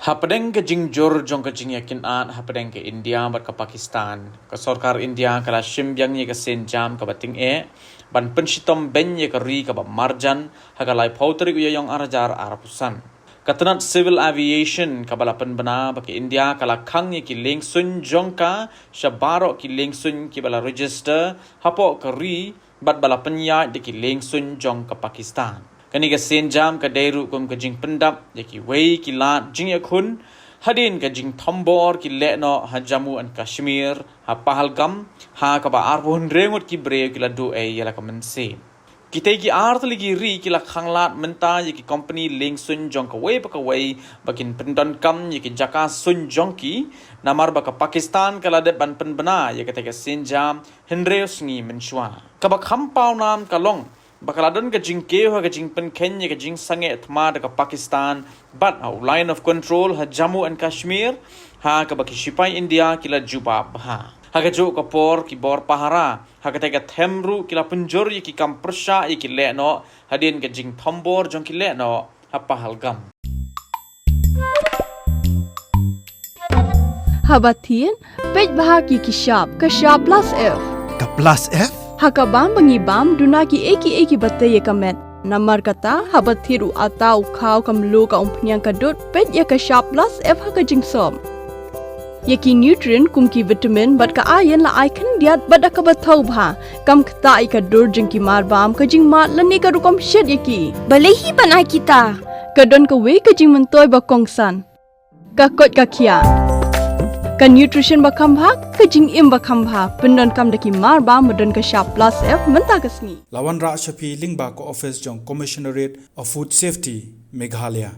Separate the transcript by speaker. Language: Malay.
Speaker 1: Hapadeng ke jingjor jong ke jing yakin at hapadeng ke India bat ke Pakistan. Ke Sarkar India kala shimbyang ye ke senjam ke bating ban penshitom ben ye ke ri ke ba marjan hagalai pautri uya yong arajar arapusan. Katanat civil aviation kabalapan bana baki India kala khang ye ki leng sun jong ka shabaro ki leng sun ki bala register hapo ke ri bat balapan ya de ki leng sun jong ke Pakistan. Kani ka senjam ka dairu kum ka jing pendap yaki wei ki lat jing yakun hadin ka jing thombor ki leno ha Jammu and Kashmir ha Pahalgam ha ka ba arbon rengot ki bre ki la do yala ka mense kita ki artli ki ri ki la khanglat menta yaki company leng sun jong ka wei bakin pendon kam yaki jaka sun jong ki namar ba ka Pakistan kala de ban pen bana yaki ka senjam hendreus ngi menshwa ka ba khampau nam ka long Bakaladon ka jing keo ka jing pen Kenya ka jing sange atma ka Pakistan but our line of control ha Jammu and Kashmir ha ka baki sipai India kila jubab ha ka jo ka por ki bor pahara ha ka tega themru kila punjor ki kam persha ki leno hadin ka jing thombor jong ki leno ha Pahalgam
Speaker 2: Habatin pej bahagi ki shop ka shop plus F
Speaker 3: Ka plus F?
Speaker 2: Hakabam bangibam duna ki eki batay kamet namar kata habathiru atau khaw kamlu ka umpnyang kadut pet ya ka shop plus F haka jingsom yaki nutrient kum ki vitamin bat ka iron la icon diat bada ka bathau bha kam khta I ka dur jing ki mar bam ka jing mat lani ka rukom shet yaki
Speaker 4: balehi banai kita
Speaker 2: kadon ka we ka jing mentoy ba kongsan ka kot ka khia ka nutrition ba khambha ka jing im ba khambha pendon kam daki mar ba modon ka shop plus F menta kasni
Speaker 3: Lawan Ra Shafi Lingba ko office jong Commissionerate of Food Safety Meghalaya